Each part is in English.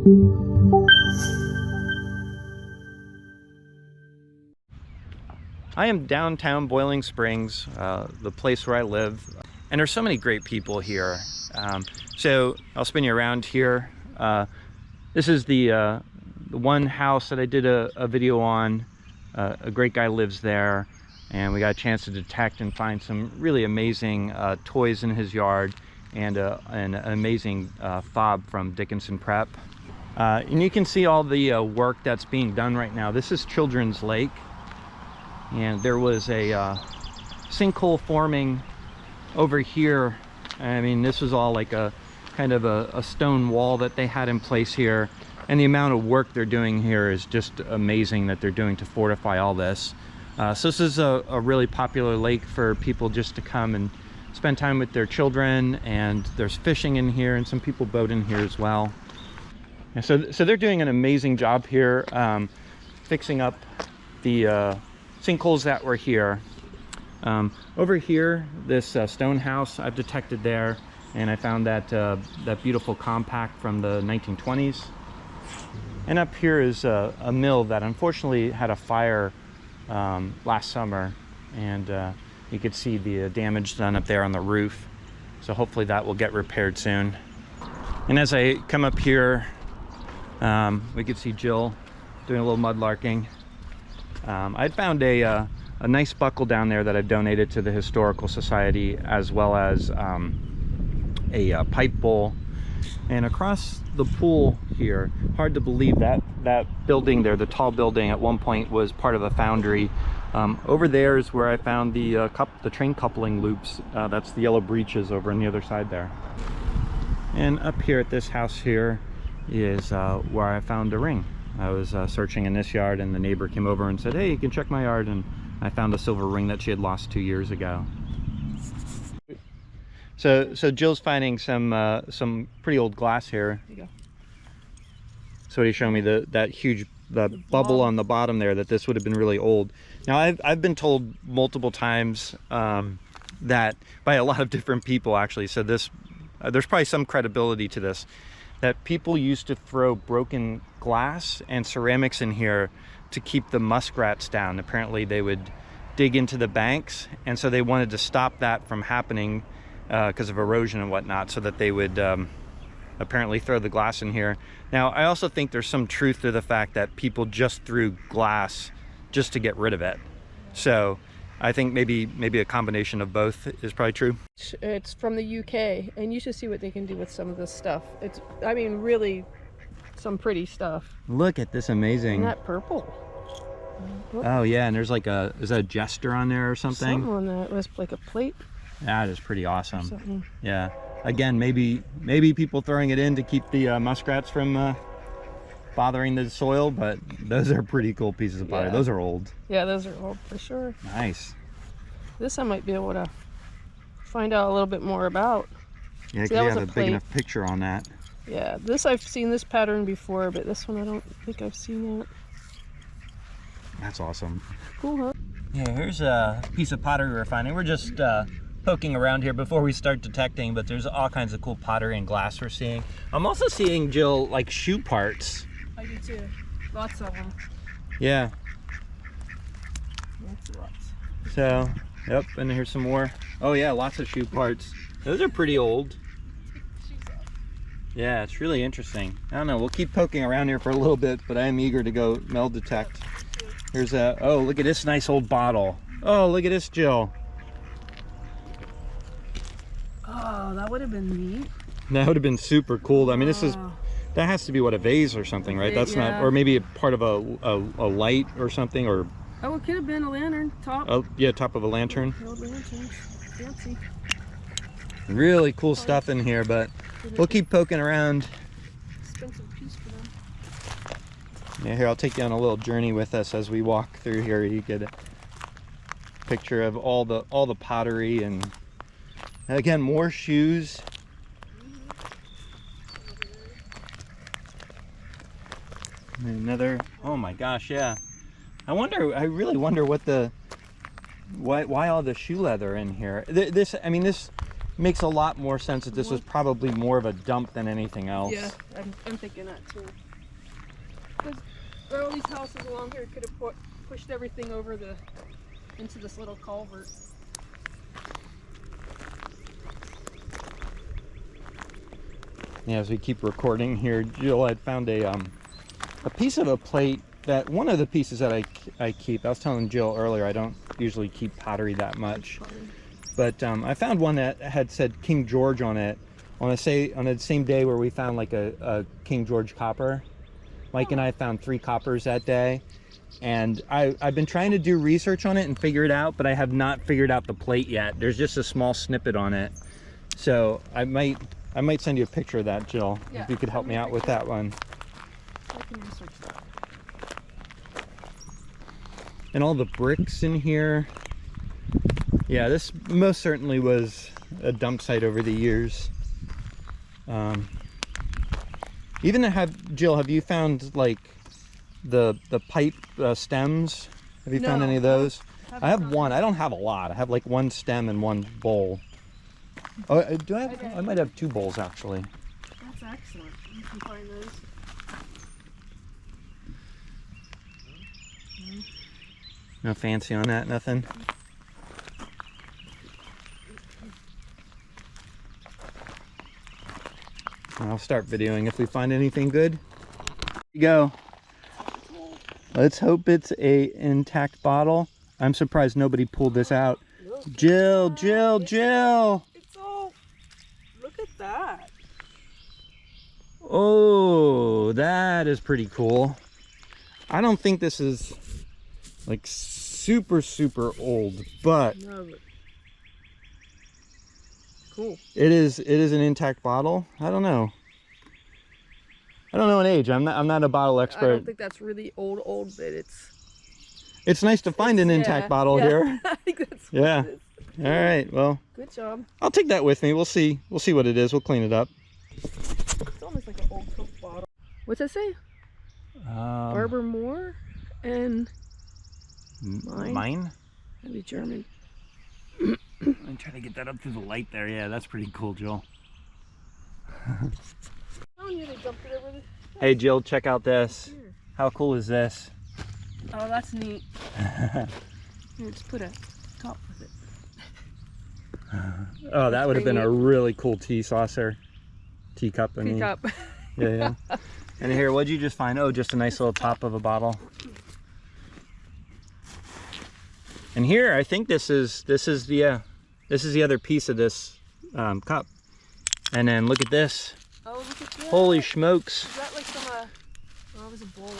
I am downtown Boiling Springs, the place where I live, and there's so many great people here. So I'll spin you around here. This is the one house that I did a video on. A great guy lives there, and we got a chance to detect and find some really amazing toys in his yard, and an amazing fob from Dickinson Prep. And you can see all the work that's being done right now. This is Children's Lake. And there was a sinkhole forming over here. I mean, this was all like a kind of a stone wall that they had in place here. And the amount of work they're doing here is just amazing that they're doing to fortify all this. So this is a really popular lake for people just to come and spend time with their children. And there's fishing in here, and some people boat in here as well. And so they're doing an amazing job here, fixing up the sinkholes that were here. Over here, this stone house I've detected there, and I found that that beautiful compact from the 1920s. And up here is a mill that unfortunately had a fire last summer, and you could see the damage done up there on the roof. So hopefully that will get repaired soon. And as I come up here, we could see Jill doing a little mudlarking. I found a nice buckle down there that I've donated to the Historical Society, as well as a pipe bowl. And across the pool here, hard to believe that building there, the tall building, at one point was part of a foundry. Over there is where I found the train coupling loops. That's the yellow breeches over on the other side there. And up here at this house here is where I found a ring. I was searching in this yard, and the neighbor came over and said, "Hey, you can check my yard," and I found a silver ring that she had lost 2 years ago. So Jill's finding some pretty old glass here. There you go. So what are you showing me? That huge bubble on the bottom there, that this would have been really old. Now I've been told multiple times that by a lot of different people, actually. So this there's probably some credibility to this, that people used to throw broken glass and ceramics in here to keep the muskrats down. Apparently they would dig into the banks, and so they wanted to stop that from happening because of erosion and whatnot, so that they would apparently throw the glass in here. Now I also think there's some truth to the fact that people just threw glass just to get rid of it. So I think maybe a combination of both is probably true. It's from the UK, and you should see what they can do with some of this stuff. It's, I mean, really some pretty stuff. Look at this amazing. Isn't that purple? Oh yeah, and there's like is that a jester on there or something? Something on that. It was like a plate. That is pretty awesome. Yeah. Again, maybe people throwing it in to keep the muskrats from bothering the soil, but those are pretty cool pieces of pottery. Yeah. Those are old. Yeah, those are old for sure. Nice. This I might be able to find out a little bit more about. Yeah, because you have a big enough picture on that. Yeah, this I've seen this pattern before, but this one I don't think I've seen it. That's awesome. Cool, huh? Yeah, here's a piece of pottery we're finding. We're just poking around here before we start detecting, but there's all kinds of cool pottery and glass we're seeing. I'm also seeing, Jill, like shoe parts. I do too. Lots of them. Yeah. Lots. So, yep, and here's some more. Oh yeah, lots of shoe parts. Those are pretty old. Yeah, it's really interesting. I don't know, we'll keep poking around here for a little bit, but I am eager to go metal detect. Here's oh, look at this nice old bottle. Oh, look at this, Jill. Oh, that would have been neat. That would have been super cool. I mean, this is, that has to be what, a vase or something, right? That's not, or maybe a part of a light or something, or. Oh, it could have been a lantern top. Oh, yeah, top of a lantern. Old lanterns. Fancy. Really cool stuff in here, but we'll keep poking around. Expensive piece for them. Yeah, here, I'll take you on a little journey with us as we walk through here. You get a picture of all the pottery, and again, more shoes. Another, oh my gosh, yeah. I really wonder what why all the shoe leather in here. This, I mean, this makes a lot more sense that this was probably more of a dump than anything else. Yeah, I'm thinking that too. Because there are all these houses along here could have pushed everything over into this little culvert. Yeah, as we keep recording here, Jill had found a piece of a plate that one of the pieces that I keep. I was telling Jill earlier I don't usually keep pottery that much, but I found one that had said King George on it on the same day where we found like a King George copper. Mike and I found 3 coppers that day, and I've been trying to do research on it and figure it out, but I have not figured out the plate yet. There's just a small snippet on it, so I might send you a picture of that, Jill, Yeah, if you could help me out with that one. I can research that. And all the bricks in here. Yeah, this most certainly was a dump site over the years. Even Jill, have you found like the pipe stems? Have you found No, any of those? haven't I have found one. any. I don't have a lot. I have like 1 stem and 1 bowl. Oh, do I have? Okay. I might have 2 bowls actually. That's excellent. You can find those. No fancy on that, nothing. I'll start videoing if we find anything good. Here you go. Let's hope it's a intact bottle. I'm surprised nobody pulled this out. Jill, Jill, Jill. It's all. Look at that. Oh, that is pretty cool. I don't think this is like super old, but No, but cool. it is an intact bottle. I don't know an age. I'm not a bottle I expert. don't think that's really old, but It's nice to find an intact bottle here. I think that's Yeah. what it is. All right, well, Good job. I'll take that with me. We'll see what it is. We'll clean it up. It's almost like an old Coke bottle. What's that say? Barbara Moore and mine? that'd be German. I'm trying to get that up through the light there. Yeah, that's pretty cool, Jill. Oh, yeah, they dumped it over the... Hey, Jill, check out this. Here. How cool is this? Oh, that's neat. Here, just put a top with it. Oh, that would have been a really cool teacup. I mean. Teacup. Yeah. And here, what'd you just find? Oh, just a nice little top of a bottle. And here, I think this is the other piece of this cup. And then look at this. Oh, look at that. Holy smokes! Is that like some oh, it was a bowl.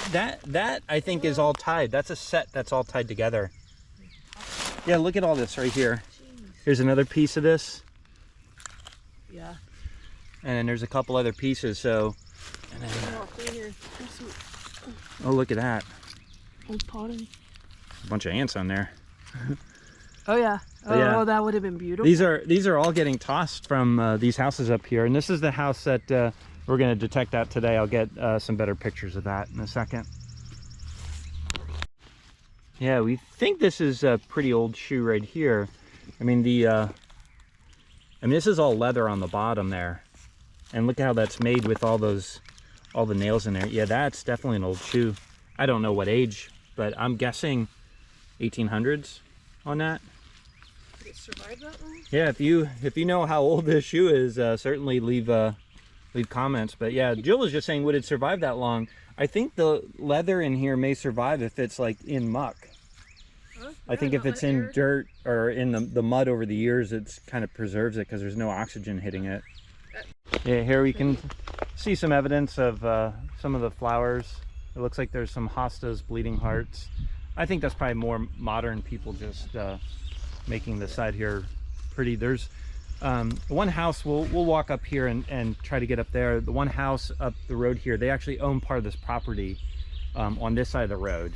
That I think is all tied. That's a set that's all tied together. Yeah, look at all this right here. Jeez. Here's another piece of this, Yeah. and then there's a couple other pieces. So, and then, Oh, through here. There's some oh, look at that! old pottery. A bunch of ants on there. Oh yeah. Oh, Yeah. that would have been beautiful. These are all getting tossed from these houses up here, and this is the house that we're going to detect out today. I'll get some better pictures of that in a second. Yeah, we think this is a pretty old shoe right here. I mean this is all leather on the bottom there, and look how that's made with all the nails in there. Yeah, that's definitely an old shoe. I don't know what age, but I'm guessing 1800s on that. Did it survive that long? Yeah, if you know how old this shoe is, certainly leave comments. But yeah, Jill was just saying, would it survive that long? I think the leather in here may survive if it's like in muck. Huh? I think if it's in dirt or in the mud over the years, it's kind of preserves it because there's no oxygen hitting it. Yeah, here we can see some evidence of some of the flowers. It looks like there's some hostas, bleeding hearts. I think that's probably more modern people just making the side here pretty. There's one house, we'll walk up here and try to get up there. The one house up the road here, they actually own part of this property on this side of the road,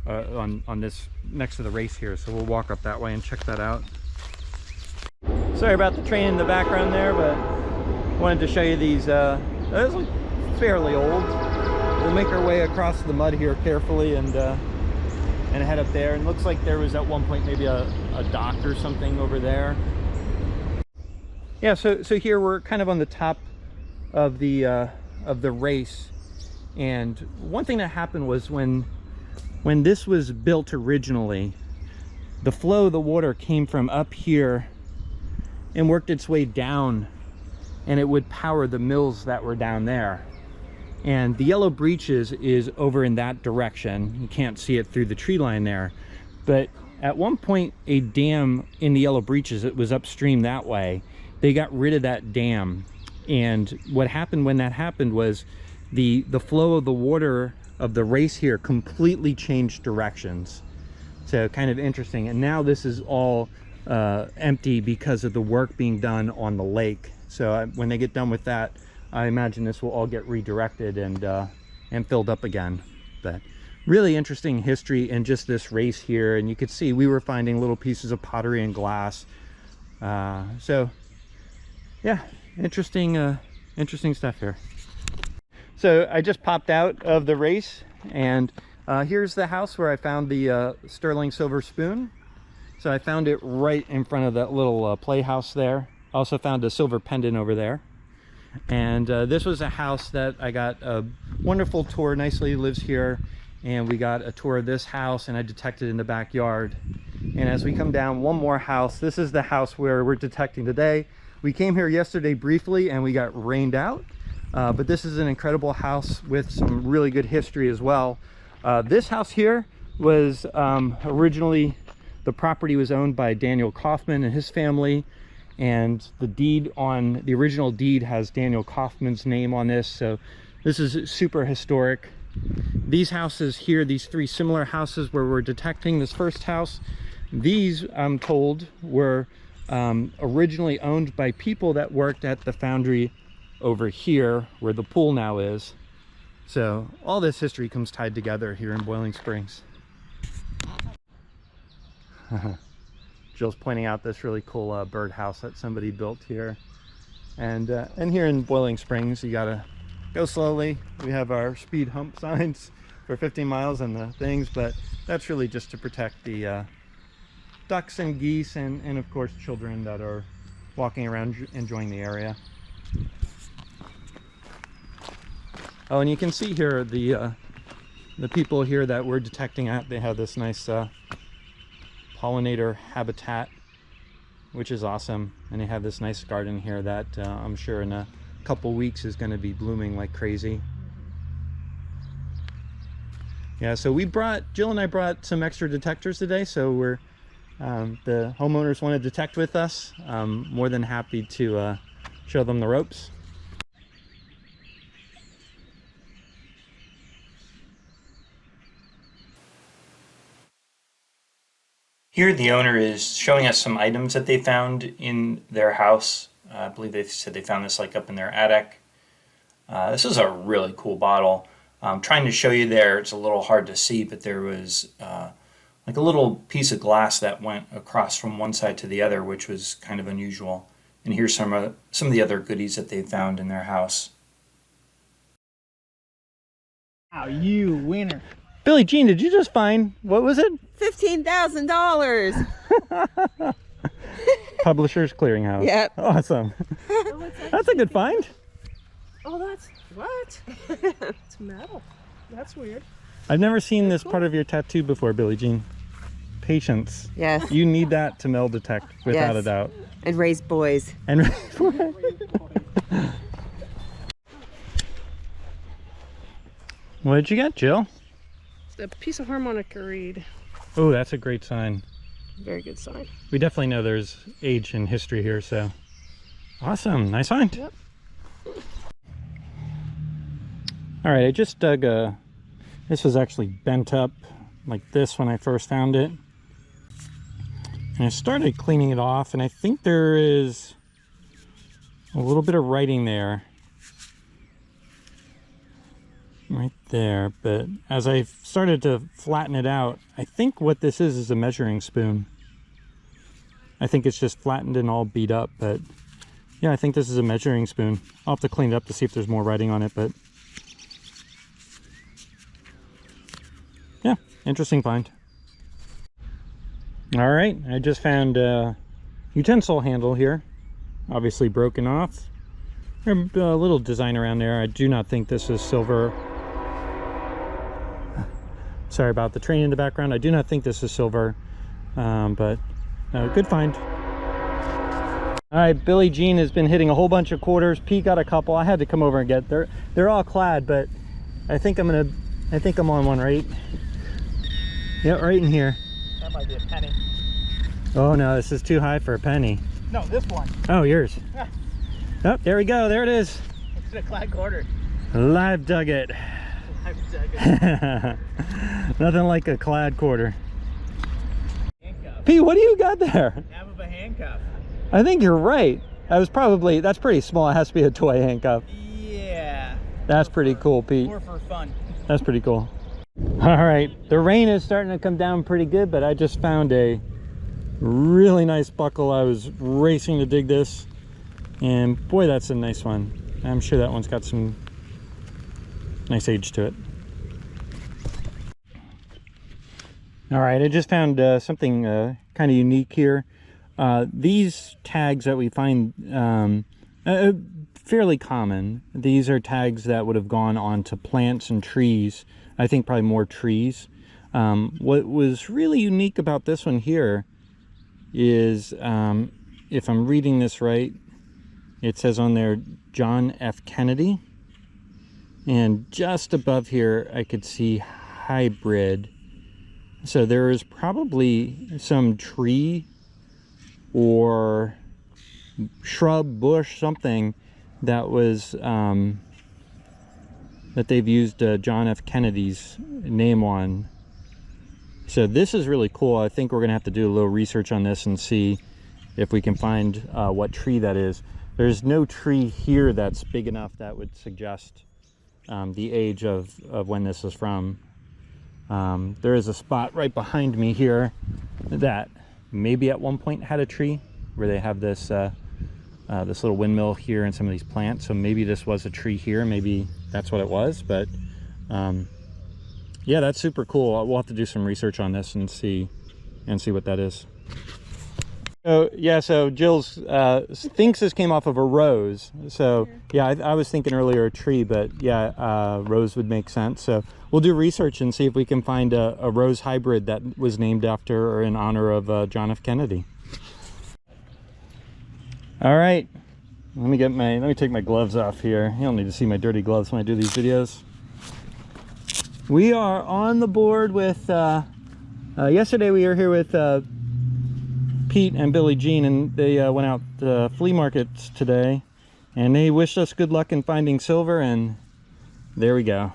on this next to the race here. So we'll walk up that way and check that out. Sorry about the train in the background there, but wanted to show you these. Those look fairly old. We'll make our way across the mud here carefully and head up there. And looks like there was at one point maybe a dock or something over there. Yeah, so here we're kind of on the top of the race, and one thing that happened was when this was built originally, the flow of the water came from up here and worked its way down, and it would power the mills that were down there. And the Yellow Breeches is over in that direction. You can't see it through the tree line there, but at one point a dam in the Yellow Breeches, it was upstream that way. They got rid of that dam, and what happened when that happened was the flow of the water of the race here completely changed directions. So kind of interesting. And now this is all empty because of the work being done on the lake. So when they get done with that, I imagine this will all get redirected and filled up again. But really interesting history in just this race here. And you could see we were finding little pieces of pottery and glass. So yeah, interesting stuff here. So I just popped out of the race, and here's the house where I found the sterling silver spoon. So I found it right in front of that little playhouse there. Also found a silver pendant over there. And this was a house that I got a wonderful tour. Nice lady lives here, and we got a tour of this house, and I detected in the backyard. And as we come down one more house, this is the house where we're detecting today. We came here yesterday briefly and we got rained out, but this is an incredible house with some really good history as well. This house here was originally, the property was owned by Daniel Kaufman and his family, and the deed on the original deed has Daniel Kaufman's name on this. So this is super historic. These houses here, these three similar houses where we're detecting this first house, these I'm told were originally owned by people that worked at the foundry over here where the pool now is. So all this history comes tied together here in Boiling Springs. Jill's pointing out this really cool birdhouse that somebody built here. And here in Boiling Springs, you gotta go slowly. We have our speed hump signs for 15 miles and the things, but that's really just to protect the ducks and geese and of course children that are walking around enjoying the area. Oh, and you can see here the people here that we're detecting at, they have this nice pollinator habitat, which is awesome. And they have this nice garden here that I'm sure in a couple weeks is going to be blooming like crazy. Yeah, so Jill and I brought some extra detectors today, so we're the homeowners want to detect with us. I'm more than happy to show them the ropes. Here the owner is showing us some items that they found in their house. I believe they said they found this like up in their attic. This is a really cool bottle. I'm trying to show you there, it's a little hard to see, but there was like a little piece of glass that went across from one side to the other, which was kind of unusual. And here's some of the other goodies that they found in their house. Wow, you winner. Billie Jean, did you just find, what was it? $15,000. Publishers Clearinghouse. Yep. Awesome. That's a good find. Oh, that's what? It's metal. That's weird. I've never seen this part of your tattoo before, Billie Jean. Patience. Yes. You need that to metal detect, without a doubt. And raise boys. And what did you get, Jill? It's a piece of harmonica reed. Oh, that's a great sign. Very good sign. We definitely know there's age and history here, so awesome. Nice find. Yep. All right, I just dug this was actually bent up like this when I first found it. And I started cleaning it off, and I think there is a little bit of writing there. Right there, but as I started to flatten it out, I think what this is a measuring spoon. I think it's just flattened and all beat up, but yeah, I think this is a measuring spoon. I'll have to clean it up to see if there's more writing on it, but yeah, interesting find. All right, I just found a utensil handle here. obviously broken off. There's a little design around there. I do not think this is silver. Sorry about the train in the background. I do not think this is silver, but good find. All right, Billie Jean has been hitting a whole bunch of quarters. Pete got a couple. I had to come over and get. They're all clad, but I think I'm on one, right? Yeah, right in here. That might be a penny. Oh no, this is too high for a penny. No, this one. Oh, yours. Oh, there we go. There it is. It's a clad quarter. Live dug it. I've dug it. Nothing like a clad quarter. Handcuff. Pete, what do you got there? Half of a handcuff. I think you're right. That's pretty small. It has to be a toy handcuff. Yeah. That's pretty cool, Pete. More for fun. That's pretty cool. All right, the rain is starting to come down pretty good, but I just found a really nice buckle. I was racing to dig this, and boy, that's a nice one. I'm sure that one's got some nice age to it. All right, I just found something kind of unique here. These tags that we find fairly common. These are tags that would have gone onto plants and trees. I think probably more trees. What was really unique about this one here is, if I'm reading this right, it says on there John F. Kennedy, and just above here I could see hybrid. So there is probably some tree or shrub, bush, something that was that they've used John F. Kennedy's name on. So this is really cool. I think we're gonna have to do a little research on this and see if we can find what tree that is. There's no tree here that's big enough that would suggest the age of when this is from. There is a spot right behind me here that maybe at one point had a tree, where they have this this little windmill here and some of these plants. So maybe this was a tree here. Maybe that's what it was. But yeah, that's super cool. We'll have to do some research on this and see what that is. So yeah, so Jill's thinks this came off of a rose. So yeah, I was thinking earlier a tree, but yeah, rose would make sense. So we'll do research and see if we can find a rose hybrid that was named after or in honor of John F. Kennedy. All right, let me take my gloves off here. You don't need to see my dirty gloves when I do these videos. We are on the board with yesterday we were here with Pete and Billie Jean, and they went out to flea markets today, and they wished us good luck in finding silver, and there we go.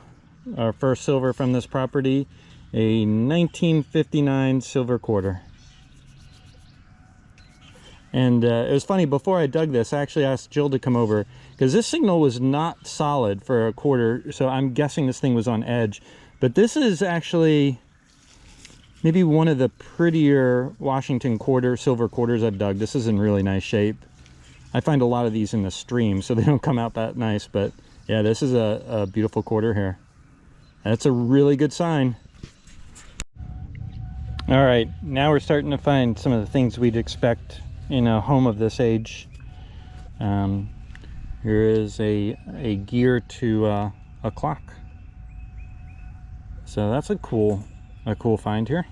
Our first silver from this property, a 1959 silver quarter. And it was funny, before I dug this, I actually asked Jill to come over, because this signal was not solid for a quarter, so I'm guessing this thing was on edge. But this is actually maybe one of the prettier Washington silver quarters I've dug. This is in really nice shape. I find a lot of these in the stream, so they don't come out that nice, but yeah, this is a beautiful quarter here. That's a really good sign. All right, now we're starting to find some of the things we'd expect in a home of this age. Here is a gear to a clock. So that's a cool find here.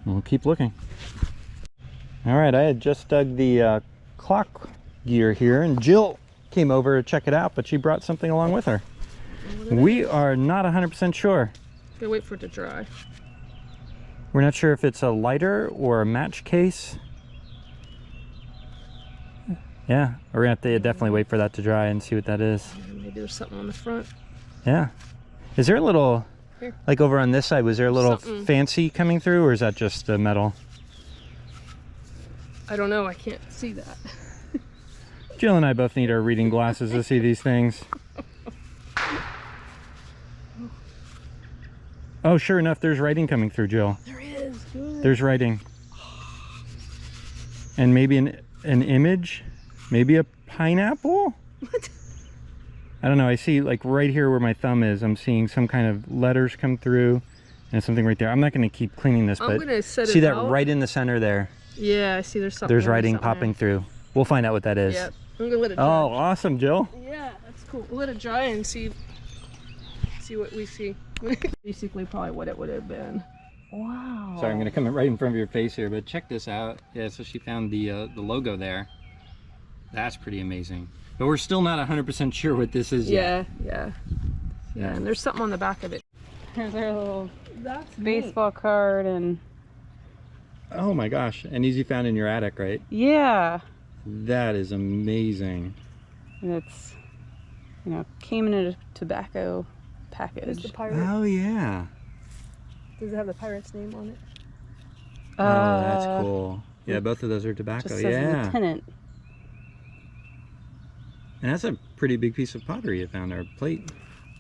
We'll keep looking. All right, I had just dug the clock gear here, and Jill came over to check it out, but she brought something along with her. We are not 100% sure. Gotta wait for it to dry. We're not sure if it's a lighter or a match case. Yeah, we're gonna have to definitely wait for that to dry and see what that is. Maybe there's something on the front. Yeah. Is there a little, Here. like over on this side, was there a little Something. fancy coming through, or is that just the metal? I don't know, I can't see that. Jill and I both need our reading glasses to see these things. Oh, sure enough, there's writing coming through, Jill. There is. Good. There's writing. And maybe an image? Maybe a pineapple? What? I don't know. I see, like, right here where my thumb is, I'm seeing some kind of letters come through and something right there. I'm not going to keep cleaning this, I'm but gonna set see it that out. right in the center there? Yeah, I see there's something. There's writing popping through. We'll find out what that is. Yep. I'm gonna let it dry. Oh, awesome, Jill. Yeah, that's cool. We'll let it dry and see what we see. Basically, probably what it would have been. Wow. Sorry, I'm gonna come right in front of your face here, but check this out. Yeah, so she found the logo there. That's pretty amazing. But we're still not 100% sure what this is yet. Yeah. And there's something on the back of it. Here's our little That's baseball card and Oh my gosh, and these you found in your attic, right? yeah. That is amazing. And it's, you know, came in a tobacco Is package. the pirate? Oh yeah. Does it have the pirate's name on it? Oh, that's cool. Yeah, both of those are tobacco. Just says Yeah. lieutenant. And that's a pretty big piece of pottery you found, or plate.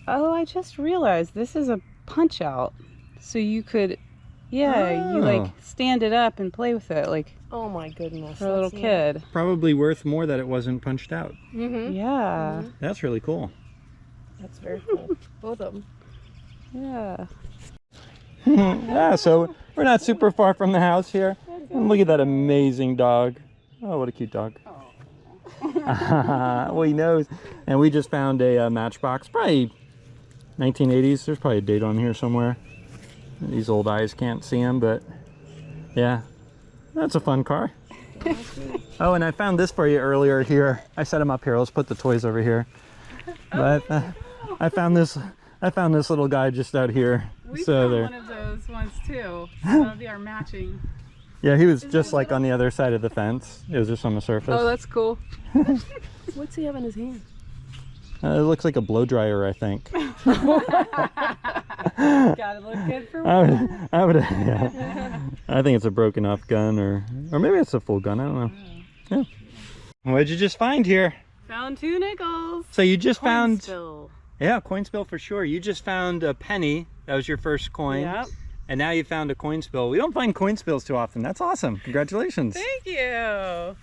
Oh, I just realized this is a punch out. So you could, yeah, you Oh. like stand it up and play with it like Oh my goodness. for a little kid. Probably worth more that it wasn't punched out. Mm-hmm. Yeah, That's really cool. That's very cool. Both of them. yeah. Yeah, so we're not super far from the house here. And look at that amazing dog. Oh, what a cute dog. Well, he knows. And we just found a Matchbox, probably 1980s. There's probably a date on here somewhere. These old eyes can't see him, but yeah, that's a fun car. Oh, and I found this for you earlier here. I set them up here. Let's put the toys over here. But I found this little guy just out here. We So found there. one of those ones too. That'll be our matching. Yeah, he was just like on the other side of the fence. It was just on the surface. Oh, that's cool. What's he have in his hand? It looks like a blow dryer, I think. Gotta look good for I would, yeah. I think it's a broken off gun, or maybe it's a full gun. I don't know. Yeah. What'd you just find here? Found 2 nickels. So you just Coin found, spill. yeah, coin spill for sure. You just found a penny. That was your first coin. Yep. And now you found a coin spill. We don't find coin spills too often. That's awesome. Congratulations. Thank you.